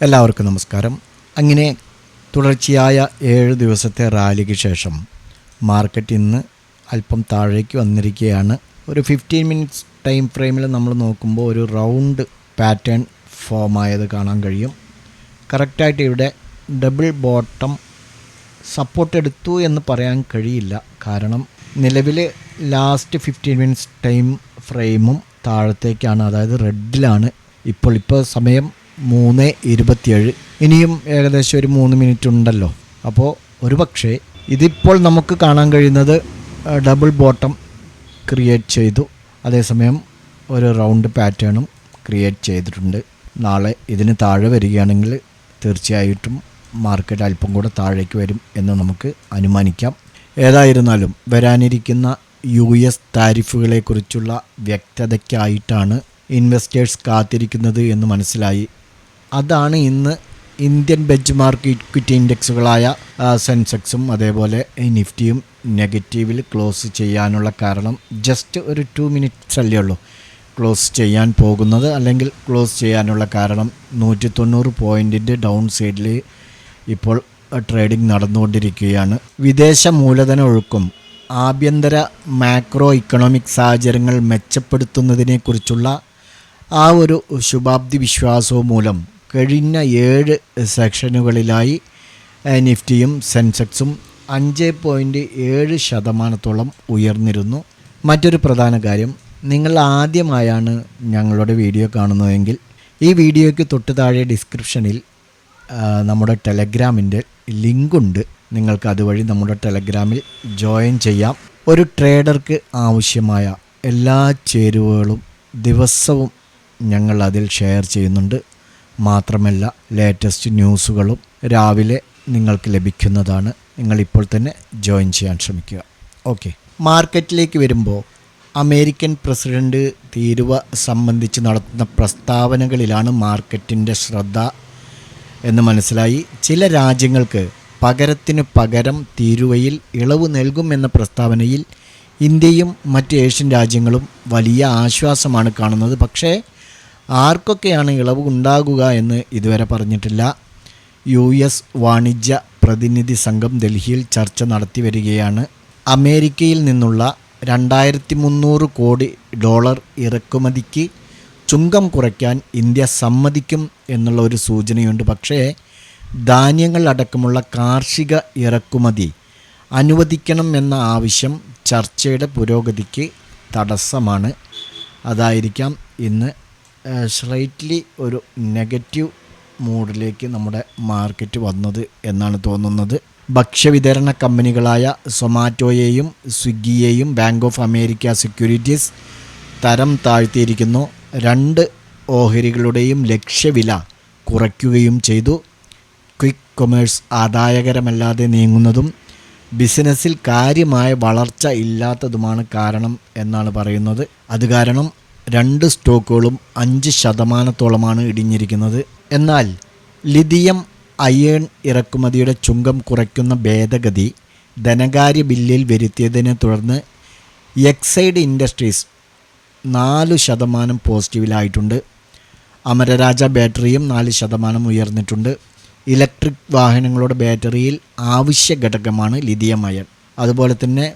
എല്ലാവർക്കും നമസ്കാരം. അങ്ങനെ തുടർച്ചയായ 7 ദിവസത്തെ റാലിക്ക് ശേഷം മാർക്കറ്റ് ഇന്ന് അല്പം താഴേക്ക് വന്നിരിക്കുകയാണ്. ഒരു 15 മിനിറ്റ്സ് ടൈം ഫ്രെയിമിൽ നമ്മൾ നോക്കുമ്പോൾ ഒരു റൗണ്ട് പാറ്റേൺ ഫോം ആയത് കാണാൻ കഴിയും. കറക്റ്റായിട്ട് ഇവിടെ ഡബിൾ ബോട്ടം സപ്പോർട്ട് എടുത്തു എന്ന് പറയാൻ കഴിയില്ല. കാരണം നിലവിൽ ലാസ്റ്റ് 15 മിനിറ്റ്സ് ടൈം ഫ്രെയിമും താഴത്തേക്കാണ്, അതായത് റെഡിലാണ്. ഇപ്പോൾ സമയം 3:27. ഇനിയും ഏകദേശം ഒരു 3 മിനിറ്റ് ഉണ്ടല്ലോ. അപ്പോൾ ഒരു പക്ഷേ ഇതിപ്പോൾ നമുക്ക് കാണാൻ കഴിയുന്നത് ഡബിൾ ബോട്ടം ക്രിയേറ്റ് ചെയ്തു, അതേസമയം ഒരു റൗണ്ട് പാറ്റേണും ക്രിയേറ്റ് ചെയ്തിട്ടുണ്ട്. നാളെ ഇതിന് താഴെ വരികയാണെങ്കിൽ തീർച്ചയായിട്ടും മാർക്കറ്റ് അല്പം കൂടെ താഴേക്ക് വരും എന്ന് നമുക്ക് അനുമാനിക്കാം. ഏതായിരുന്നാലും വരാനിരിക്കുന്ന US താരിഫുകളെക്കുറിച്ചുള്ള വ്യക്തതയ്ക്കായിട്ടാണ് ഇൻവെസ്റ്റേഴ്സ് കാത്തിരിക്കുന്നത് എന്ന് മനസ്സിലായി. അതാണ് ഇന്ന് ഇന്ത്യൻ ബെഞ്ച് മാർക്ക് ഇക്വിറ്റി ഇൻഡെക്സുകളായ സെൻസെക്സും അതേപോലെ നിഫ്റ്റിയും നെഗറ്റീവിൽ ക്ലോസ് ചെയ്യാനുള്ള കാരണം. ജസ്റ്റ് ഒരു 2 മിനിറ്റ്സ് അല്ലേ ഉള്ളൂ ക്ലോസ് ചെയ്യാൻ പോകുന്നത്, അല്ലെങ്കിൽ ക്ലോസ് ചെയ്യാനുള്ള കാരണം 190 പോയിൻറ്റിൻ്റെ ഡൗൺ സൈഡിൽ ഇപ്പോൾ ട്രേഡിംഗ് നടന്നുകൊണ്ടിരിക്കുകയാണ്. വിദേശ മൂലധന ഒഴുക്കും ആഭ്യന്തര മാക്രോ ഇക്കണോമിക് സാഹചര്യങ്ങൾ മെച്ചപ്പെടുത്തുന്നതിനെക്കുറിച്ചുള്ള ആ ഒരു ശുഭാപ്തി വിശ്വാസവും മൂലം കഴിഞ്ഞ 7 സെക്ഷനുകളിലായി നിഫ്റ്റിയും സെൻസെക്സും 5.7% ഉയർന്നിരുന്നു. മറ്റൊരു പ്രധാന കാര്യം, നിങ്ങൾ ആദ്യമായാണ് ഞങ്ങളുടെ വീഡിയോ കാണുന്നതെങ്കിൽ ഈ വീഡിയോയ്ക്ക് തൊട്ട് താഴെ ഡിസ്ക്രിപ്ഷനിൽ നമ്മുടെ ടെലഗ്രാമിൻ്റെ ലിങ്കുണ്ട്. നിങ്ങൾക്ക് അതുവഴി നമ്മുടെ ടെലഗ്രാമിൽ ജോയിൻ ചെയ്യാം. ഒരു ട്രേഡർക്ക് ആവശ്യമായ എല്ലാ ചേരുവകളും ദിവസവും ഞങ്ങൾ അതിൽ ഷെയർ ചെയ്യുന്നുണ്ട്. മാത്രമല്ല ലേറ്റസ്റ്റ് ന്യൂസുകളും രാവിലെ നിങ്ങൾക്ക് ലഭിക്കുന്നതാണ്. നിങ്ങളിപ്പോൾ തന്നെ ജോയിൻ ചെയ്യാൻ ശ്രമിക്കുക. ഓക്കെ, മാർക്കറ്റിലേക്ക് വരുമ്പോൾ അമേരിക്കൻ പ്രസിഡന്റ് തീരുവ സംബന്ധിച്ച് നടത്തുന്ന പ്രസ്താവനകളിലാണ് മാർക്കറ്റിൻ്റെ ശ്രദ്ധ എന്ന് മനസ്സിലായി. ചില രാജ്യങ്ങൾക്ക് പകരത്തിന് പകരം തീരുവയിൽ ഇളവ് നൽകുമെന്ന പ്രസ്താവനയിൽ ഇന്ത്യയും മറ്റ് ഏഷ്യൻ രാജ്യങ്ങളും വലിയ ആശ്വാസമാണ് കാണുന്നത്. പക്ഷേ ആർക്കൊക്കെയാണ് ഇളവ് ഉണ്ടാകുക എന്ന് ഇതുവരെ പറഞ്ഞിട്ടില്ല. US വാണിജ്യ പ്രതിനിധി സംഘം ഡൽഹിയിൽ ചർച്ച നടത്തി വരികയാണ്. അമേരിക്കയിൽ നിന്നുള്ള $2,300 കോടി ഇറക്കുമതിക്ക് ചുങ്കം കുറയ്ക്കാൻ ഇന്ത്യ സമ്മതിക്കും എന്നുള്ള ഒരു സൂചനയുണ്ട്. പക്ഷേ ധാന്യങ്ങൾ അടക്കമുള്ള കാർഷിക ഇറക്കുമതി അനുവദിക്കണം എന്ന ആവശ്യം ചർച്ചയുടെ പുരോഗതിക്ക് തടസ്സമാണ്. അതായിരിക്കാം ഇന്ന് സ്ലൈറ്റ്ലി ഒരു നെഗറ്റീവ് മൂഡിലേക്ക് നമ്മുടെ മാർക്കറ്റ് വന്നത് എന്നാണ് തോന്നുന്നത്. ഭക്ഷ്യവിതരണ കമ്പനികളായ സൊമാറ്റോയെയും സ്വിഗ്ഗിയെയും ബാങ്ക് ഓഫ് അമേരിക്ക സെക്യൂരിറ്റീസ് തരം താഴ്ത്തിയിരിക്കുന്നു. 2 ഓഹരികളുടെയും ലക്ഷ്യവില കുറയ്ക്കുകയും ചെയ്തു. ക്വിക്ക് കൊമേഴ്സ് ആദായകരമല്ലാതെ നീങ്ങുന്നതും ബിസിനസ്സിൽ കാര്യമായ വളർച്ച ഇല്ലാത്തതുമാണ് കാരണം എന്നാണ് പറയുന്നത്. അത് കാരണം 2 സ്റ്റോക്കുകളും 5% ഇടിഞ്ഞിരിക്കുന്നത്. എന്നാൽ ലിഥിയം അയേൺ ഇറക്കുമതിയുടെ ചുങ്കം കുറയ്ക്കുന്ന ഭേദഗതി ധനകാര്യ ബില്ലിൽ വരുത്തിയതിനെ തുടർന്ന് എക്സൈഡ് ഇൻഡസ്ട്രീസ് 4% പോസിറ്റീവിലായിട്ടുണ്ട്. അമരരാജ ബാറ്ററിയും 4% ഉയർന്നിട്ടുണ്ട്. ഇലക്ട്രിക് വാഹനങ്ങളുടെ ബാറ്ററിയിൽ ആവശ്യ ഘടകമാണ് ലിഥിയം അയൺ. അതുപോലെ തന്നെ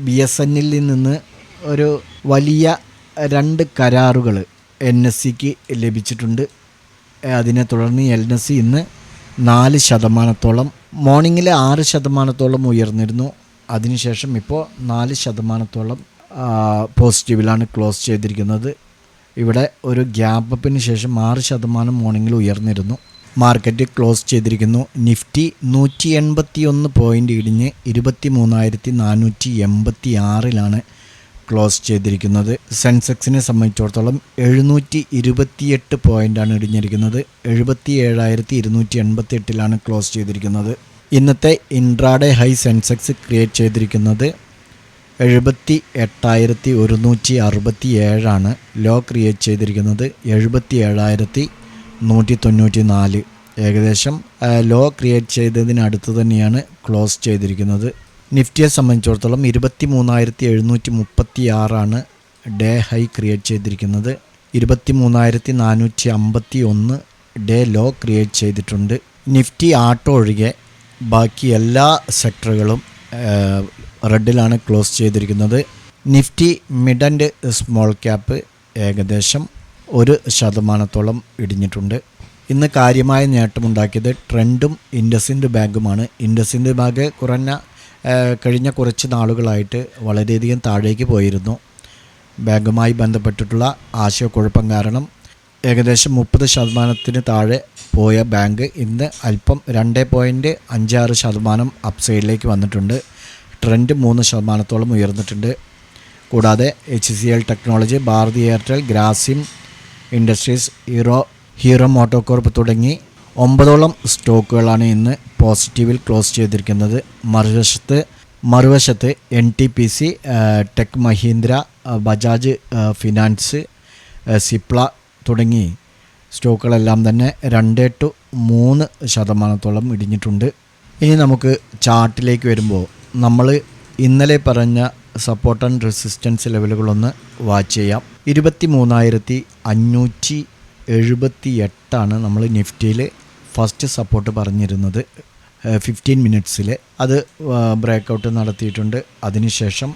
BSNL നിന്ന് ഒരു വലിയ 2 കരാറുകൾ NSEക്ക് ലഭിച്ചിട്ടുണ്ട്. അതിനെ തുടർന്ന് NSE ഇന്ന് 4%, മോർണിംഗിൽ 6% ഉയർന്നിരുന്നു. അതിനുശേഷം ഇപ്പോൾ 4% പോസിറ്റീവിലാണ് ക്ലോസ് ചെയ്തിരിക്കുന്നത്. ഇവിടെ ഒരു ഗ്യാപ്പ് അപ്പിന് ശേഷം 6% മോർണിംഗിൽ ഉയർന്നിരുന്നു. മാർക്കറ്റ് ക്ലോസ് ചെയ്തിരിക്കുന്നു. നിഫ്റ്റി 181 പോയിൻ്റ് ഇടിഞ്ഞ് 23,486 ക്ലോസ് ചെയ്തിരിക്കുന്നത്. സെൻസെക്സിനെ സംബന്ധിച്ചിടത്തോളം 728 പോയിൻ്റാണ് ഇടിഞ്ഞിരിക്കുന്നത്. 77,288 ക്ലോസ് ചെയ്തിരിക്കുന്നത്. ഇന്നത്തെ ഇൻട്രാഡേ ഹൈ സെൻസെക്സ് ക്രിയേറ്റ് ചെയ്തിരിക്കുന്നത് 78,167. ലോ ക്രിയേറ്റ് ചെയ്തിരിക്കുന്നത് 77,194. ഏകദേശം ലോ ക്രിയേറ്റ് ചെയ്തതിനടുത്ത് തന്നെയാണ് ക്ലോസ് ചെയ്തിരിക്കുന്നത്. നിഫ്റ്റിയെ സംബന്ധിച്ചിടത്തോളം 23,736 ഡേ ഹൈ ക്രിയേറ്റ് ചെയ്തിരിക്കുന്നത്. 23,451 ഡേ ലോ ക്രിയേറ്റ് ചെയ്തിട്ടുണ്ട്. നിഫ്റ്റി ആട്ടോ ഒഴികെ ബാക്കി എല്ലാ സെക്ടറുകളും റെഡിലാണ് ക്ലോസ് ചെയ്തിരിക്കുന്നത്. Nifty mid and small cap ഏകദേശം 1% ഇടിഞ്ഞിട്ടുണ്ട്. ഇന്ന് കാര്യമായ നേട്ടമുണ്ടാക്കിയത് ട്രെൻഡും ഇൻഡസിൻഡ് ബാങ്കുമാണ്. ഇൻഡസിൻഡ് ബാങ്ക് കഴിഞ്ഞ കുറച്ച് നാളുകളായിട്ട് വളരെയധികം താഴേക്ക് പോയിരുന്നു. ബാങ്കുമായി ബന്ധപ്പെട്ടിട്ടുള്ള ആശയക്കുഴപ്പം കാരണം ഏകദേശം 30% താഴെ പോയ ബാങ്ക് ഇന്ന് അല്പം 2.56% അപ്സൈഡിലേക്ക് വന്നിട്ടുണ്ട്. ട്രെൻഡ് 3% ഉയർന്നിട്ടുണ്ട്. കൂടാതെ HCL technology, Bharti Airtel, Grasim industries, Hero MotoCorp തുടങ്ങി 9 സ്റ്റോക്കുകളാണ് ഇന്ന് പോസിറ്റീവിൽ ക്ലോസ് ചെയ്തിരിക്കുന്നത്. മറുവശത്ത് NTPC, tech Mahindra, Bajaj finance, Cipla തുടങ്ങി സ്റ്റോക്കുകളെല്ലാം തന്നെ 2-3% ഇടിഞ്ഞിട്ടുണ്ട്. ഇനി നമുക്ക് ചാർട്ടിലേക്ക് വരുമ്പോൾ നമ്മൾ ഇന്നലെ പറഞ്ഞ സപ്പോർട്ട് ആൻഡ് റെസിസ്റ്റൻസ് ലെവലുകളൊന്ന് വാച്ച് ചെയ്യാം. 23,578 നമ്മൾ നിഫ്റ്റിയിൽ ഫസ്റ്റ് സപ്പോർട്ട് പറഞ്ഞിരുന്നത് 15 മിനിറ്റ്സിൽ. അത് ബ്രേക്കൗട്ട് നടത്തിയിട്ടുണ്ട്. അതിനുശേഷം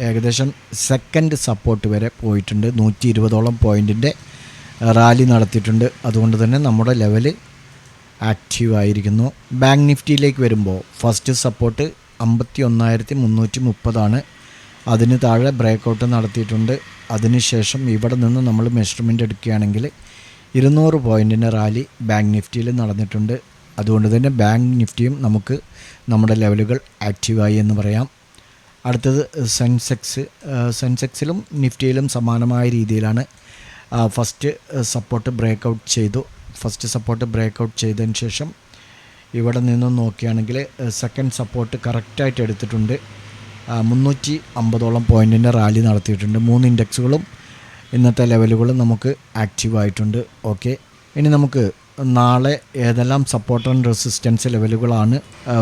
ഏകദേശം സെക്കൻഡ് സപ്പോർട്ട് വരെ പോയിട്ടുണ്ട്. 120 പോയിൻറ്റിൻ്റെ റാലി നടത്തിയിട്ടുണ്ട്. അതുകൊണ്ട് തന്നെ നമ്മുടെ ലെവല് ആക്റ്റീവായിരിക്കുന്നു. ബാങ്ക് നിഫ്റ്റിയിലേക്ക് വരുമ്പോൾ ഫസ്റ്റ് സപ്പോർട്ട് 51,330 അതിന് താഴെ ബ്രേക്കൗട്ട് നടത്തിയിട്ടുണ്ട്. അതിനുശേഷം ഇവിടെ നിന്ന് നമ്മൾ മെഷർമെൻ്റ് എടുക്കുകയാണെങ്കിൽ 200 പോയിൻറ്റിൻ്റെ റാലി ബാങ്ക് നിഫ്റ്റിയിൽ നടന്നിട്ടുണ്ട്. അതുകൊണ്ട് തന്നെ ബാങ്ക് നിഫ്റ്റിയും നമുക്ക് നമ്മുടെ ലെവലുകൾ ആക്റ്റീവായി എന്ന് പറയാം. അടുത്തത് സെൻസെക്സിലും നിഫ്റ്റിയിലും സമാനമായ രീതിയിലാണ് ഫസ്റ്റ് സപ്പോർട്ട് ബ്രേക്കൗട്ട് ചെയ്തു. ഫസ്റ്റ് സപ്പോർട്ട് ബ്രേക്കൗട്ട് ചെയ്തതിന് ശേഷം ഇവിടെ നിന്നും നോക്കുകയാണെങ്കിൽ സെക്കൻഡ് സപ്പോർട്ട് കറക്റ്റായിട്ട് എടുത്തിട്ടുണ്ട്. 350 പോയിൻറ്റിൻ്റെ റാലി നടത്തിയിട്ടുണ്ട്. 3 ഇൻഡെക്സുകളും ഇന്നത്തെ ലെവലുകൾ നമുക്ക് ആക്റ്റീവായിട്ടുണ്ട്. ഓക്കെ, ഇനി നമുക്ക് നാളെ ഏതെല്ലാം സപ്പോർട്ട് ആൻഡ് റെസിസ്റ്റൻസ് ലെവലുകളാണ്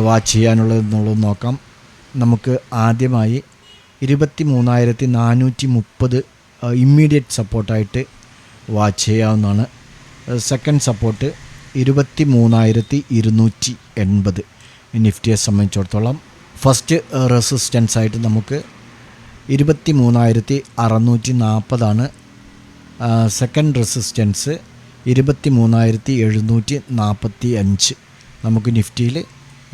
വാച്ച് ചെയ്യാനുള്ളതെന്നുള്ളത് നോക്കാം. നമുക്ക് ആദ്യമായി 23,430 ഇമ്മീഡിയറ്റ് സപ്പോർട്ടായിട്ട് വാച്ച് ചെയ്യാവുന്നതാണ്. സെക്കൻഡ് സപ്പോർട്ട് 23,280 നിഫ്റ്റിയെ സംബന്ധിച്ചിടത്തോളം. ഫസ്റ്റ് റെസിസ്റ്റൻസ് ആയിട്ട് നമുക്ക് 23,640 സെക്കൻഡ് റെസിസ്റ്റൻസ് 23,745 നമുക്ക് നിഫ്റ്റിയിൽ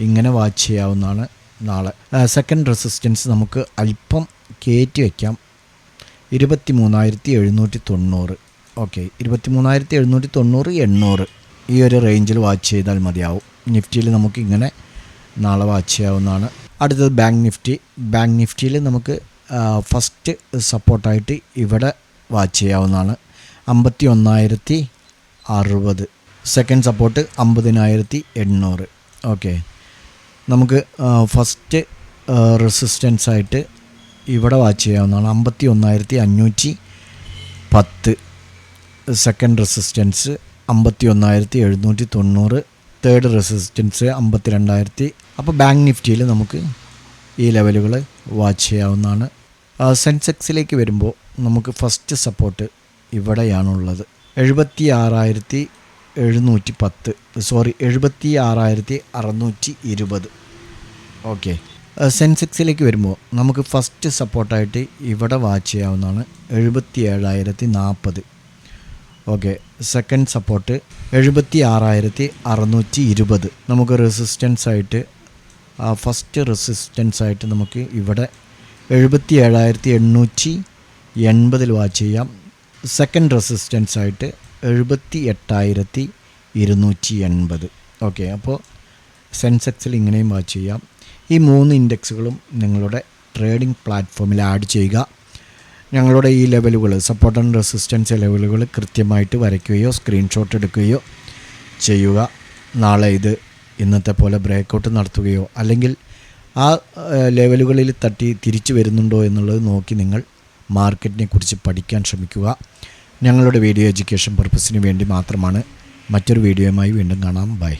ഇങ്ങനെ വാച്ച് ചെയ്യാവുന്നതാണ് നാളെ. സെക്കൻഡ് റെസിസ്റ്റൻസ് നമുക്ക് അല്പം കയറ്റി വയ്ക്കാം. 23,790. ഓക്കെ, 23,790, 800 ഈ ഒരു റേഞ്ചിൽ വാച്ച് ചെയ്താൽ മതിയാവും. നിഫ്റ്റിയിൽ നമുക്ക് ഇങ്ങനെ നാളെ വാച്ച് ചെയ്യാവുന്നതാണ്. അടുത്തത് ബാങ്ക് നിഫ്റ്റി. ബാങ്ക് നിഫ്റ്റിയിൽ നമുക്ക് ഫസ്റ്റ് സപ്പോർട്ടായിട്ട് ഇവിടെ വാച്ച് ചെയ്യാവുന്നതാണ് 51,060. Second support 50,800. ഓക്കെ, നമുക്ക് ഫസ്റ്റ് റെസിസ്റ്റൻസ് ആയിട്ട് ഇവിടെ വാച്ച് ചെയ്യാവുന്നതാണ് 51,510. Second resistance 51,790. Third resistance 52,000. അപ്പോൾ ബാങ്ക് നിഫ്റ്റിയിൽ നമുക്ക് ഈ ലെവലുകൾ വാച്ച് ചെയ്യാവുന്നതാണ്. സെൻസെക്സിലേക്ക് വരുമ്പോൾ നമുക്ക് ഫസ്റ്റ് സപ്പോർട്ട് ഇവിടെയാണുള്ളത് 76,620. ഓക്കെ, സെൻസെക്സിലേക്ക് വരുമ്പോൾ നമുക്ക് ഫസ്റ്റ് സപ്പോർട്ടായിട്ട് ഇവിടെ വാച്ച് ചെയ്യാവുന്നതാണ് 77,040. Okay, second support 76,620. നമുക്ക് റെസിസ്റ്റൻസ് ആയിട്ട് ഫസ്റ്റ് റെസിസ്റ്റൻസ് ആയിട്ട് നമുക്ക് ഇവിടെ 77,880 വാച്ച് ചെയ്യാം. സെക്കൻഡ് റെസിസ്റ്റൻസ് ആയിട്ട് 78,280. ഓക്കെ, അപ്പോൾ സെൻസെക്സിൽ ഇങ്ങനെയും വാച്ച് ചെയ്യാം. ഈ 3 ഇൻഡെക്സുകളും നിങ്ങളുടെ ട്രേഡിംഗ് പ്ലാറ്റ്ഫോമിൽ ആഡ് ചെയ്യുക. ഞങ്ങളുടെ ഈ ലെവലുകൾ, സപ്പോർട്ട് ആൻഡ് റെസിസ്റ്റൻസ് ലെവലുകൾ കൃത്യമായിട്ട് വരയ്ക്കുകയോ സ്ക്രീൻഷോട്ട് എടുക്കുകയോ ചെയ്യുക. നാളെ ഇത് ഇന്നത്തെ പോലെ ബ്രേക്കൗട്ട് നടത്തുകയോ അല്ലെങ്കിൽ ആ ലെവലുകളിൽ തട്ടി തിരിച്ചു വരുന്നുണ്ടോ എന്നുള്ളത് നോക്കി നിങ്ങൾ മാർക്കറ്റിനെ കുറിച്ച് പഠിക്കാൻ ശ്രമിക്കുക. ഞങ്ങളുടെ വീഡിയോ എഡ്യൂക്കേഷൻ പർപ്പസിന് വേണ്ടി മാത്രമാണ്. മറ്റൊരു വീഡിയോയുമായി വീണ്ടും കാണാം. ബൈ.